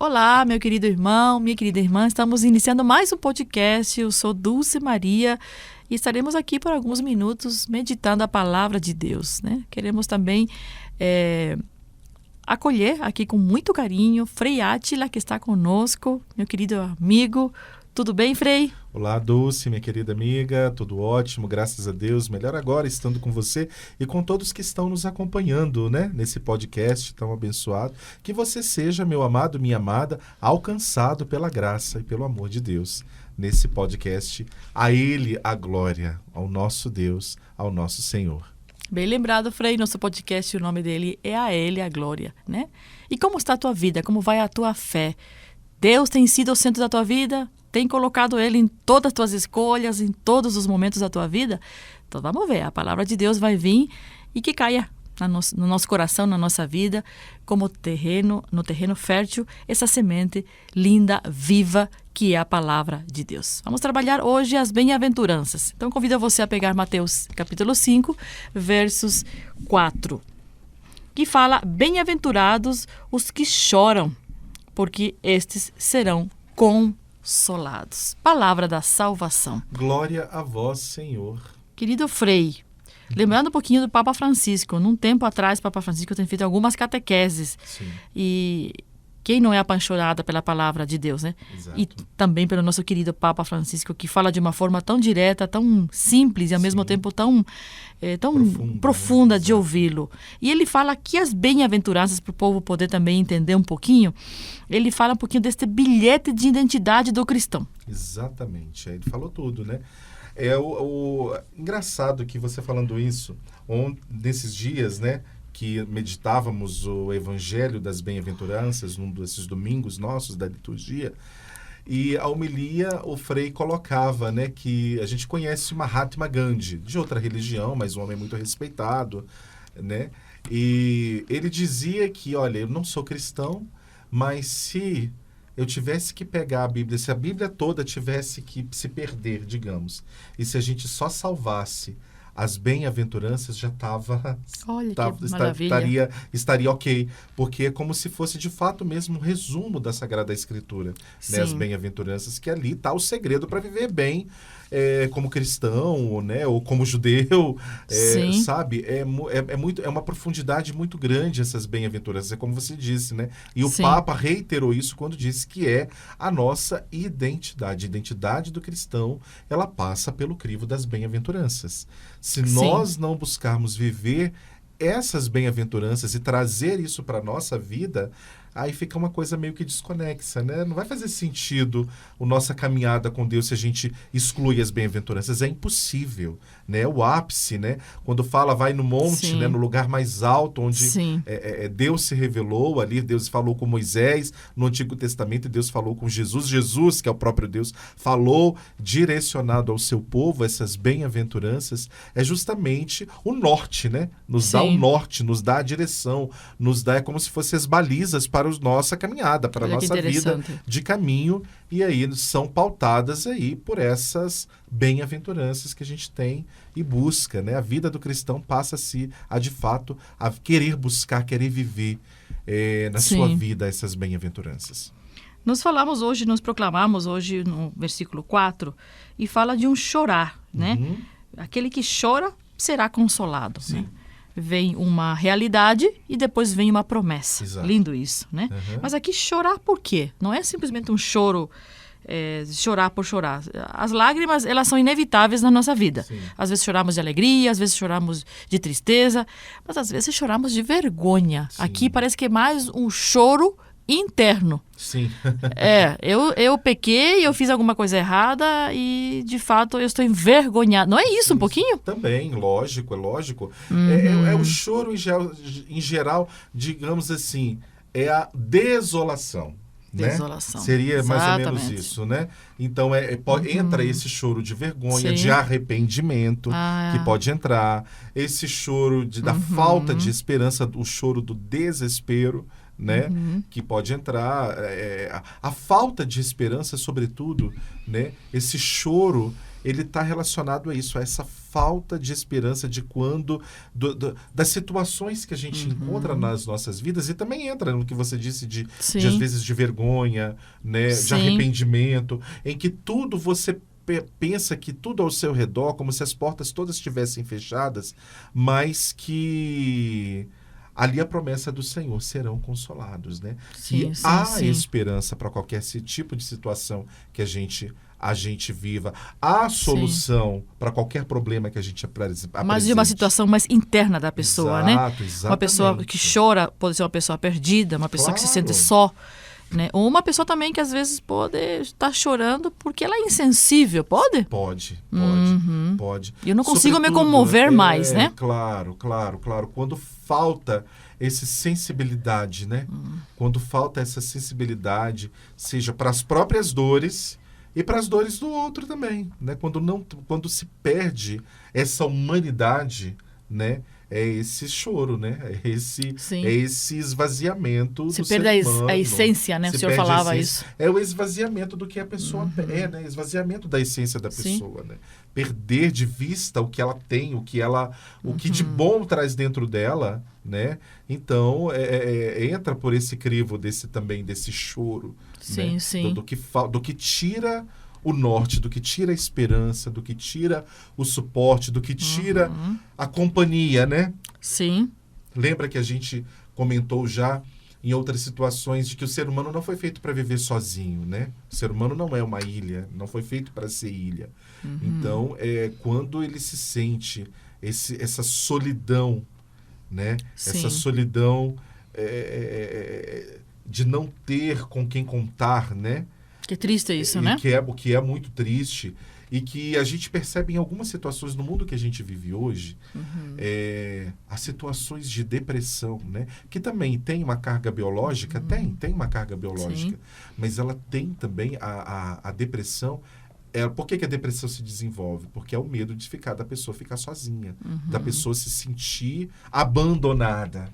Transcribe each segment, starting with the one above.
Olá, meu querido irmão, minha querida irmã, estamos iniciando mais um podcast. Eu sou Dulce Maria e estaremos aqui por alguns minutos meditando a palavra de Deus, né? Queremos também acolher aqui com muito carinho Frei Átila, que está conosco, meu querido amigo. Tudo bem, Frei? Olá, Dulce, minha querida amiga, tudo ótimo, graças a Deus. Melhor agora estando com você e com todos que estão nos acompanhando, né, nesse podcast tão abençoado. Que você seja, meu amado, minha amada, alcançado pela graça e pelo amor de Deus. Nesse podcast, a Ele a glória, ao nosso Deus, ao nosso Senhor. Bem lembrado, Frei, nosso podcast, o nome dele é A Ele a Glória, né? E como está a tua vida? Como vai a tua fé? Deus tem sido o centro da tua vida? Tem colocado Ele em todas as tuas escolhas, em todos os momentos da tua vida? Então vamos ver, a palavra de Deus vai vir e que caia no nosso coração, na nossa vida, como no terreno fértil, essa semente linda, viva, que é a palavra de Deus. Vamos trabalhar hoje as bem-aventuranças. Então convido você a pegar Mateus capítulo 5, versos 4, que fala: bem-aventurados os que choram, porque estes serão consolados. Palavra da salvação. Glória a vós, Senhor. Querido Frei, lembrando um pouquinho do Papa Francisco, num tempo atrás, Papa Francisco tem feito algumas catequeses. Sim. E quem não é apaixonada pela palavra de Deus, né? Exato. E também pelo nosso querido Papa Francisco, que fala de uma forma tão direta, tão simples e ao mesmo tempo tão profunda, né, de ouvi-lo. E ele fala que as bem-aventuranças, para o povo poder também entender um pouquinho, ele fala um pouquinho desse bilhete de identidade do cristão. Exatamente, ele falou tudo, né? Engraçado que você falando isso, nesses dias, né, que meditávamos o Evangelho das Bem-aventuranças, num desses domingos nossos da liturgia, e a homilia, o Frei colocava, né, que a gente conhece Mahatma Gandhi, de outra religião, mas um homem muito respeitado, né? E ele dizia que, olha, eu não sou cristão, mas se eu tivesse que pegar a Bíblia, se a Bíblia toda tivesse que se perder, digamos, e se a gente só salvasse as bem-aventuranças, já estaria ok, porque é como se fosse de fato mesmo um resumo da Sagrada Escritura, né? As bem-aventuranças, que ali está o segredo para viver bem, como cristão, né? Ou como judeu, sabe? É uma profundidade muito grande essas bem-aventuranças, é como você disse, né? E o Papa reiterou isso quando disse que é a nossa identidade. A identidade do cristão, ela passa pelo crivo das bem-aventuranças. Se nós não buscarmos viver essas bem-aventuranças e trazer isso para a nossa vida, aí fica uma coisa meio que desconexa, né? Não vai fazer sentido a nossa caminhada com Deus se a gente exclui as bem-aventuranças. É impossível, né? O ápice, né? Quando fala, vai no monte, né? No lugar mais alto, onde Deus se revelou ali, Deus falou com Moisés no Antigo Testamento, e Deus falou com Jesus. Jesus, que é o próprio Deus, falou direcionado ao seu povo essas bem-aventuranças. É justamente o norte, né? Nos dá o norte, nos dá a direção, é como se fossem as balizas para a nossa caminhada, para a nossa vida de caminho, e aí são pautadas aí por essas bem-aventuranças que a gente tem e busca, né? A vida do cristão passa-se de fato, a querer buscar, querer viver na sua vida essas bem-aventuranças. Nos proclamamos hoje no versículo 4, e fala de um chorar, né? Aquele que chora será consolado, né? Vem uma realidade e depois vem uma promessa. Exato. Lindo isso, né? Mas aqui chorar por quê? Não é simplesmente um choro, chorar por chorar. As lágrimas, elas são inevitáveis na nossa vida. Às vezes choramos de alegria, às vezes choramos de tristeza, mas às vezes choramos de vergonha. Aqui parece que é mais um choro interno. Sim. Eu pequei, eu fiz alguma coisa errada e, de fato, eu estou envergonhado. Não é isso um pouquinho? Também, lógico, é lógico. É o choro em geral, digamos assim, é a desolação. Desolação. Né? Seria mais ou menos isso, né? Então, entra esse choro de vergonha, de arrependimento, que pode entrar. Esse choro da falta de esperança, o choro do desespero, né? Que pode entrar. A falta de esperança, sobretudo, né? Esse choro ele está relacionado a isso, a essa falta de esperança de quando, das situações que a gente encontra nas nossas vidas, e também entra no que você disse de às vezes, de vergonha, né, de arrependimento, em que tudo você pensa que tudo ao seu redor, como se as portas todas estivessem fechadas, mas que ali a promessa do Senhor, serão consolados, né? Há esperança para qualquer tipo de situação que a gente viva. Há solução para qualquer problema que a gente apresente. Mas de uma situação mais interna da pessoa, né? Exatamente. Uma pessoa que chora pode ser uma pessoa perdida, uma pessoa que se sente só, né? Ou uma pessoa também que às vezes pode estar chorando porque ela é insensível, pode? Pode. Eu não consigo me comover mais, né? Claro. Quando falta essa sensibilidade, né? Quando falta essa sensibilidade, seja para as próprias dores e para as dores do outro também, né? Quando se perde essa humanidade, né? É esse choro, né? É esse esvaziamento do ser humano. Se perde a essência, né? O senhor falava isso. É o esvaziamento do que a pessoa é, né? Esvaziamento da essência da pessoa, né? Perder de vista o que ela tem, o que de bom traz dentro dela, né? Então, entra por esse crivo desse choro, né? Do que tira o norte, do que tira a esperança, do que tira o suporte, do que tira a companhia, né? Sim. Lembra que a gente comentou já em outras situações de que o ser humano não foi feito para viver sozinho, né? O ser humano não é uma ilha, não foi feito para ser ilha. Então, quando ele se sente essa solidão, né? Essa solidão de não ter com quem contar, né? Que triste isso, né? O que é muito triste e que a gente percebe em algumas situações no mundo que a gente vive hoje, as situações de depressão, né? Que também tem uma carga biológica, tem uma carga biológica, mas ela tem também a depressão. Por que a depressão se desenvolve? Porque é o medo da pessoa ficar sozinha, da pessoa se sentir abandonada,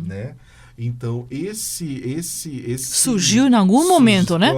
né? Então, esse surgiu em algum momento, né?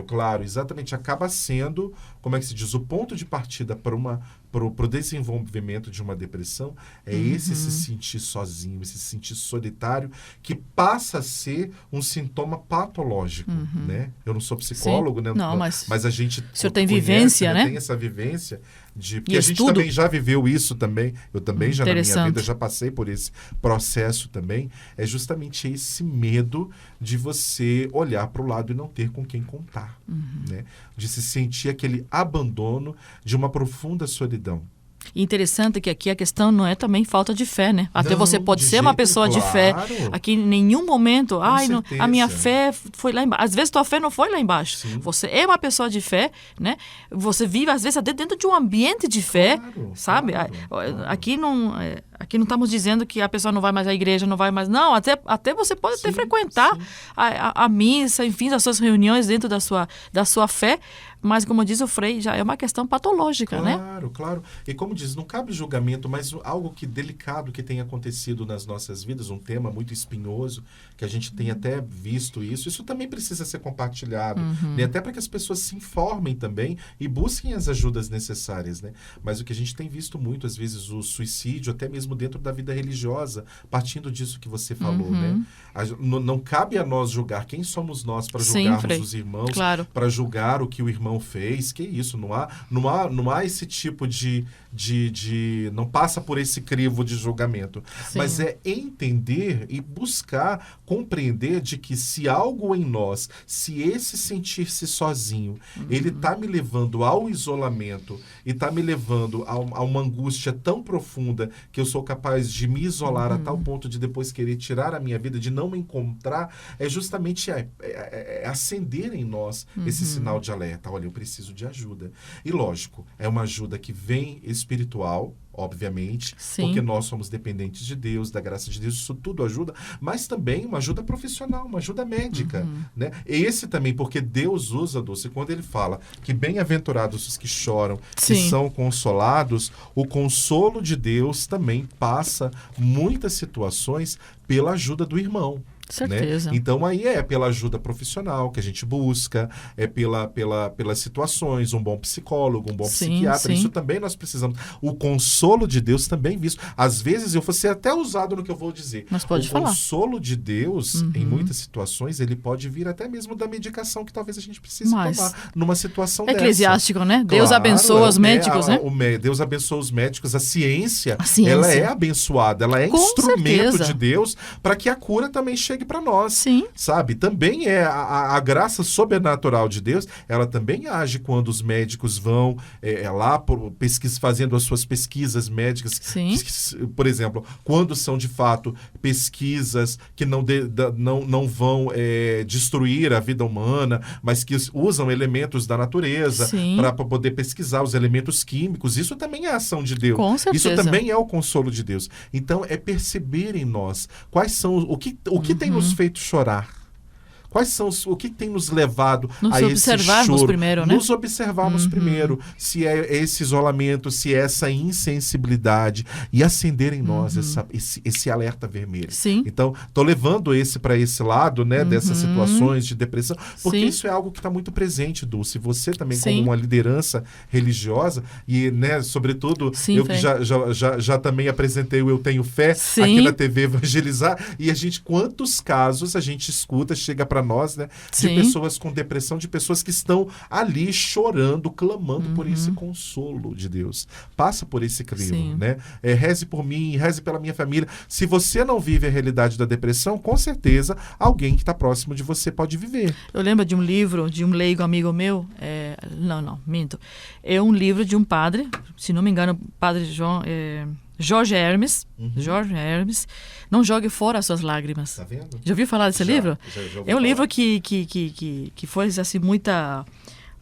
Claro, exatamente. Acaba sendo, como é que se diz, o ponto de partida para o desenvolvimento de uma depressão esse se sentir sozinho, esse se sentir solitário, que passa a ser um sintoma patológico, né? Eu não sou psicólogo, né? Não, mas a gente o senhor tem vivência, né? Tem essa vivência porque a gente também já viveu isso também. Eu também já na minha vida já passei por esse processo também. É justamente esse medo de você olhar para o lado e não ter com quem contar, né? De se sentir aquele abandono de uma profunda solidão. E interessante que aqui a questão não é também falta de fé, né? Até você pode ser uma pessoa de fé. Aqui em nenhum momento, a minha fé foi lá embaixo. Às vezes tua fé não foi lá embaixo. Sim. Você é uma pessoa de fé, né? Você vive às vezes até dentro de um ambiente de fé, sabe? Aqui não estamos dizendo que a pessoa não vai mais à igreja, não vai mais... Não, até você pode até frequentar a missa, enfim, as suas reuniões dentro da sua fé, mas como diz o Frei, já é uma questão patológica, né? Claro. E como diz, não cabe julgamento, mas algo delicado que tem acontecido nas nossas vidas, um tema muito espinhoso, que a gente tem até visto isso também precisa ser compartilhado, né? Até para que as pessoas se informem também e busquem as ajudas necessárias, né? Mas o que a gente tem visto muito, às vezes, o suicídio, até mesmo dentro da vida religiosa, partindo disso que você falou, né? Não cabe a nós julgar. Quem somos nós para julgarmos os irmãos, para julgar o que o irmão fez? Que isso? Não há esse tipo de não passa por esse crivo de julgamento. Sim. Mas é entender e buscar compreender de que se algo em nós, se esse sentir-se sozinho, ele está me levando ao isolamento e está me levando a uma angústia tão profunda que eu sou capaz de me isolar a tal ponto de depois querer tirar a minha vida, de não me encontrar, é justamente acender em nós esse sinal de alerta. Olha, eu preciso de ajuda. E lógico, é uma ajuda que vem espiritual, obviamente, porque nós somos dependentes de Deus, da graça de Deus, isso tudo ajuda, mas também uma ajuda profissional, uma ajuda médica, né? Esse também, porque Deus usa, Dulce, quando ele fala que bem-aventurados os que choram, que são consolados, o consolo de Deus também passa muitas situações pela ajuda do irmão. Certeza. Né? Então aí é pela ajuda profissional que a gente busca, é pelas situações, um bom psicólogo, um bom psiquiatra, isso também nós precisamos. O consolo de Deus também visto. Às vezes eu vou ser até usado no que eu vou dizer. Mas pode falar. consolo de Deus, em muitas situações, ele pode vir até mesmo da medicação que talvez a gente precise tomar numa situação eclesiástico, dessa. né? Deus abençoa os médicos, né? Deus abençoa os médicos. A ciência, ela é abençoada, ela é instrumento de Deus para que a cura também chegue para nós. Sim. Sabe? Também é a graça sobrenatural de Deus, ela também age quando os médicos vão lá fazendo as suas pesquisas médicas. Sim. Por exemplo, quando são de fato pesquisas que não vão destruir a vida humana, mas que usam elementos da natureza para poder pesquisar os elementos químicos, isso também é a ação de Deus. Com certeza. Isso também é o consolo de Deus. Então, é perceber em nós quais são o que tem nos feito chorar. Quais são o que tem nos levado a esse choro? Primeiro, né? Nos observarmos primeiro. Se é esse isolamento, se é essa insensibilidade. E acender em nós esse alerta vermelho. Sim. Então, estou levando para esse lado, né, dessas situações de depressão. Porque isso é algo que está muito presente, Dulce. Você também, como uma liderança religiosa, e, né, sobretudo, eu que já também apresentei o Eu Tenho Fé aqui na TV Evangelizar. E quantos casos a gente escuta, chega para nós, né? De pessoas com depressão, de pessoas que estão ali chorando, clamando por esse consolo de Deus. Passa por esse crivo, né? Reze por mim, reze pela minha família. Se você não vive a realidade da depressão, com certeza alguém que está próximo de você pode viver. Eu lembro de um livro de um leigo amigo meu, minto. É um livro de um padre, se não me engano, padre Jorge Hermes. Jorge Hermes. Não jogue fora as suas lágrimas. Tá vendo? Já ouviu falar desse livro? Já é um livro que foi assim, muita,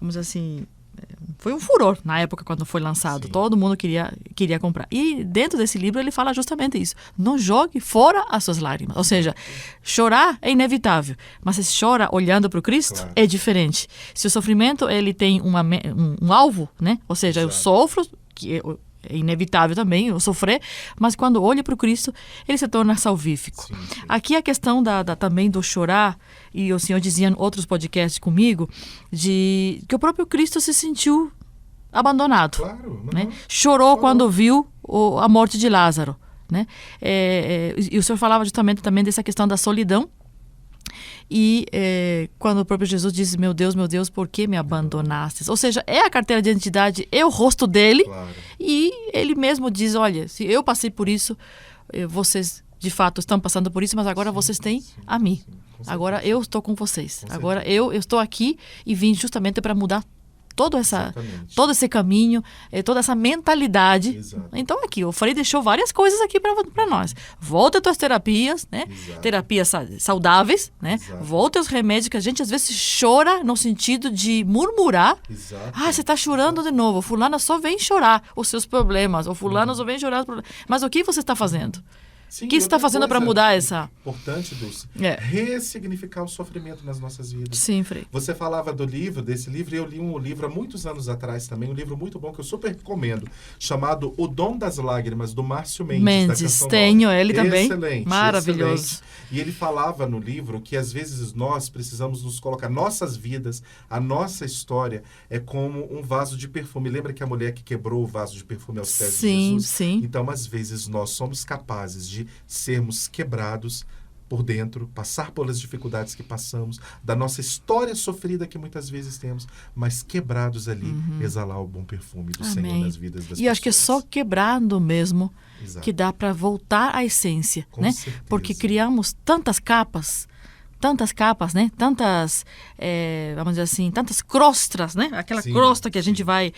vamos dizer assim, foi um furor na época quando foi lançado. Todo mundo queria comprar. E dentro desse livro ele fala justamente isso. Não jogue fora as suas lágrimas. Ou seja, chorar é inevitável. Mas se chora olhando para o Cristo, é diferente. Se o sofrimento ele tem um alvo, né? Ou seja, eu sofro, é inevitável também eu sofrer, mas quando olho para o Cristo, ele se torna salvífico. Sim. Aqui a questão também do chorar, e o Senhor dizia em outros podcasts comigo, de que o próprio Cristo se sentiu abandonado. Claro, né? Chorou quando viu a morte de Lázaro. Né? E o Senhor falava justamente também dessa questão da solidão. E quando o próprio Jesus diz, meu Deus, por que me abandonastes? Ou seja, é a carteira de identidade, é o rosto dele. E ele mesmo diz, olha, se eu passei por isso, vocês de fato estão passando por isso, mas agora vocês têm a mim. Agora eu estou com vocês. Agora eu estou aqui e vim justamente para mudar todo esse caminho, toda essa mentalidade. Exato. Então aqui, o Frei deixou várias coisas aqui para nós. Volta às tuas terapias, né? Exato. Terapias saudáveis, né? Exato. Volta aos remédios, que a gente às vezes chora no sentido de murmurar. Exato. Você está chorando de novo. Fulana só vem chorar os seus problemas. Ou fulano só vem chorar os problemas. Mas o que você está fazendo? Sim, o que você está fazendo para mudar essa... Importante, Dulce. Ressignificar o sofrimento nas nossas vidas. Sim, Frei. Você falava desse livro, e eu li um livro há muitos anos atrás também, um livro muito bom que eu super recomendo, chamado O Dom das Lágrimas, do Márcio Mendes. Tenho ele também. Excelente. Maravilhoso. Excelente. E ele falava no livro que às vezes nós precisamos nos colocar, nossas vidas, a nossa história é como um vaso de perfume. Lembra que a mulher que quebrou o vaso de perfume aos pés de Jesus? Sim. Então, às vezes, nós somos capazes de sermos quebrados por dentro, passar pelas dificuldades que passamos, da nossa história sofrida que muitas vezes temos, mas quebrados ali, exalar o bom perfume do Senhor nas vidas das pessoas. E acho que é só quebrando mesmo que dá para voltar à essência, né? Certeza. Porque criamos tantas capas, né? Tantas, vamos dizer assim, tantas crostras, né? Aquela crosta que a gente vai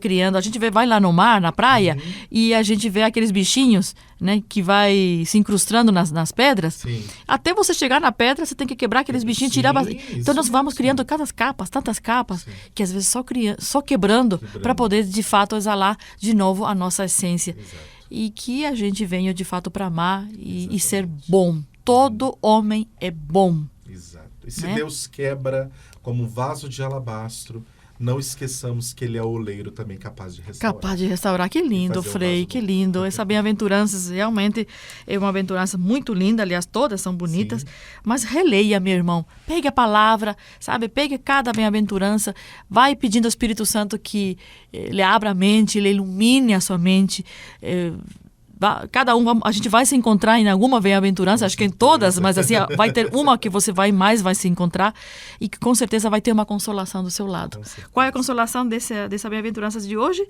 criando. A gente vai lá no mar, na praia, e a gente vê aqueles bichinhos, né? Que vai se incrustando nas pedras. Sim. Até você chegar na pedra, você tem que quebrar aqueles bichinhos, tirar... Então nós vamos criando tantas capas, que às vezes só quebrando para poder, de fato, exalar de novo a nossa essência. Exato. E que a gente venha, de fato, para amar e ser bom. Todo homem é bom. Exato. E se né? Deus quebra como um vaso de alabastro, não esqueçamos que ele é o oleiro também capaz de restaurar. Capaz de restaurar. Que lindo, Frei, que lindo. Essa bem-aventurança realmente é uma aventurança muito linda. Aliás, todas são bonitas. Sim. Mas releia, meu irmão. Pegue a palavra, sabe? Pegue cada bem-aventurança. Vai pedindo ao Espírito Santo que ele abra a mente, ele ilumine a sua mente. Cada um, a gente vai se encontrar em alguma bem-aventurança, acho que em todas, mas assim, vai ter uma que você vai se encontrar e que com certeza vai ter uma consolação do seu lado. Qual é a consolação dessa bem-aventurança de hoje?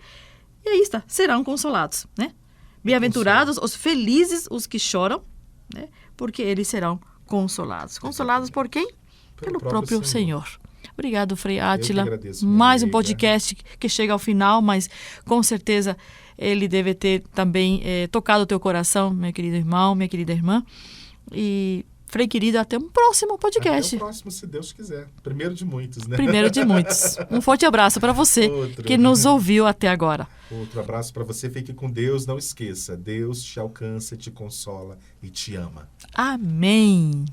E aí está, serão consolados, né? Bem-aventurados os felizes, os que choram, né? Porque eles serão consolados. Consolados por quem? Pelo próprio Senhor. Obrigado, Frei Átila. Mais um podcast que chega ao final, mas com certeza ele deve ter também tocado o teu coração, meu querido irmão, minha querida irmã. E, Frei querido, até um próximo podcast. Até o próximo, se Deus quiser. Primeiro de muitos, né? Primeiro de muitos. Um forte abraço para você que nos ouviu até agora. Outro abraço para você. Fique com Deus. Não esqueça, Deus te alcança, te consola e te ama. Amém.